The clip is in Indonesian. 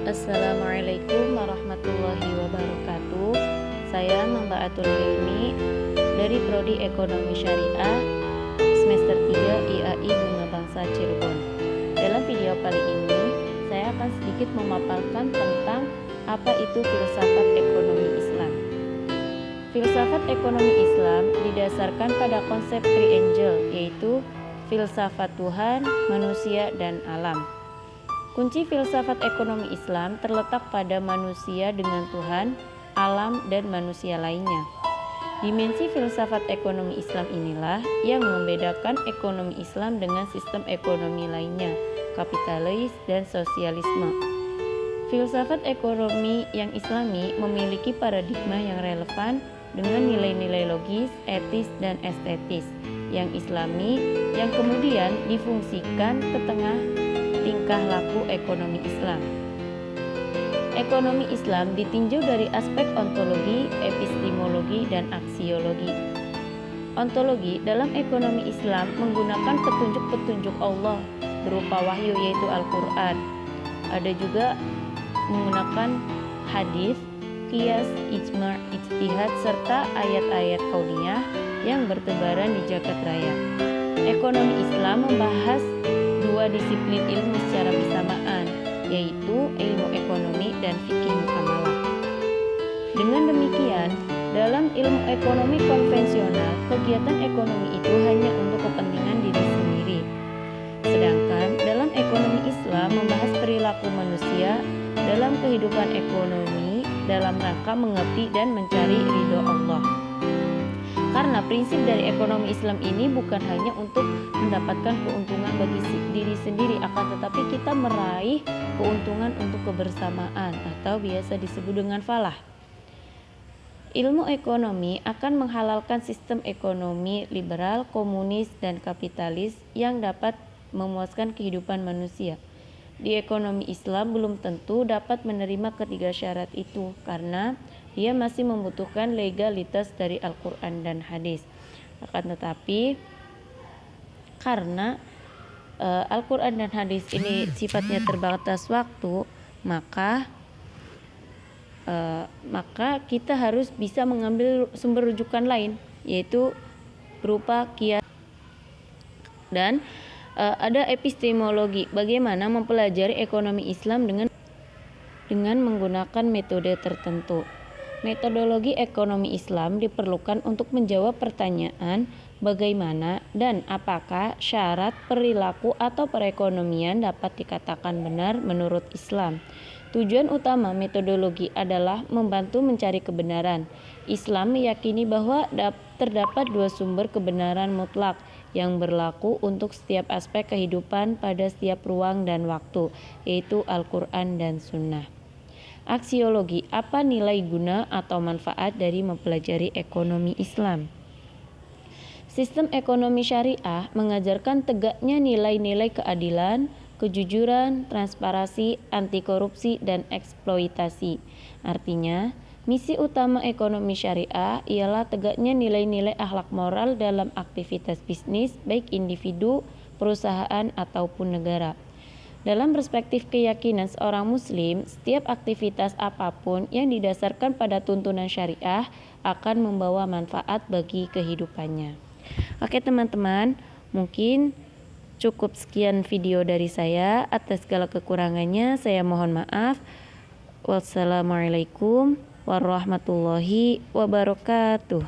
Assalamualaikum warahmatullahi wabarakatuh. Saya Mbak Atul Hilmi dari Prodi Ekonomi Syariah semester 3 IAI Bunga Bangsa Cirebon. Dalam video kali ini, saya akan sedikit memaparkan tentang apa itu filsafat ekonomi Islam. Filsafat ekonomi Islam didasarkan pada konsep triangle, yaitu filsafat Tuhan, manusia, dan alam. Kunci filsafat ekonomi Islam terletak pada manusia dengan Tuhan, alam, dan manusia lainnya. Dimensi filsafat ekonomi Islam inilah yang membedakan ekonomi Islam dengan sistem ekonomi lainnya, kapitalis dan sosialisme. Filsafat ekonomi yang Islami memiliki paradigma yang relevan dengan nilai-nilai logis, etis, dan estetis yang Islami yang kemudian difungsikan ke tengah tingkah laku ekonomi Islam. Ekonomi Islam ditinjau dari aspek ontologi, epistemologi, dan aksiologi. Ontologi dalam ekonomi Islam menggunakan petunjuk-petunjuk Allah berupa wahyu, yaitu Al-Quran. Ada juga menggunakan hadis, qiyas, ijma', ijtihad, serta ayat-ayat kauniyah yang bertebaran di jagat raya. Ekonomi Islam membahas dua disiplin ilmu secara bersamaan, yaitu ilmu ekonomi dan fikih muamalah. Dengan demikian, dalam ilmu ekonomi konvensional, kegiatan ekonomi itu hanya untuk kepentingan diri sendiri. Sedangkan dalam ekonomi Islam membahas perilaku manusia dalam kehidupan ekonomi dalam rangka mengerti dan mencari ridho Allah. Karena prinsip dari ekonomi Islam ini bukan hanya untuk mendapatkan keuntungan bagi diri sendiri, akan tetapi kita meraih keuntungan untuk kebersamaan atau biasa disebut dengan falah. Ilmu ekonomi akan menghalalkan sistem ekonomi liberal, komunis, dan kapitalis yang dapat memuaskan kehidupan manusia. Di ekonomi Islam belum tentu dapat menerima ketiga syarat itu karena dia masih membutuhkan legalitas dari Al-Quran dan hadis. Akan tetapi karena Al-Quran dan hadis ini sifatnya terbatas waktu, maka kita harus bisa mengambil sumber rujukan lain, yaitu berupa qiyas dan ada epistemologi, bagaimana mempelajari ekonomi Islam dengan menggunakan metode tertentu. Metodologi ekonomi Islam diperlukan untuk menjawab pertanyaan bagaimana dan apakah syarat perilaku atau perekonomian dapat dikatakan benar menurut Islam. Tujuan utama metodologi adalah membantu mencari kebenaran. Islam meyakini bahwa terdapat dua sumber kebenaran mutlak yang berlaku untuk setiap aspek kehidupan pada setiap ruang dan waktu, yaitu Al-Quran dan Sunnah. Aksiologi, apa nilai guna atau manfaat dari mempelajari ekonomi Islam? Sistem ekonomi syariah mengajarkan tegaknya nilai-nilai keadilan, kejujuran, transparansi, anti korupsi, dan eksploitasi. Artinya, misi utama ekonomi syariah ialah tegaknya nilai-nilai akhlak moral dalam aktivitas bisnis, baik individu, perusahaan, ataupun negara. Dalam perspektif keyakinan seorang muslim, setiap aktivitas apapun yang didasarkan pada tuntunan syariah akan membawa manfaat bagi kehidupannya. Oke teman-teman, mungkin cukup sekian video dari saya. Atas segala kekurangannya saya mohon maaf. Wassalamualaikum warahmatullahi wabarakatuh.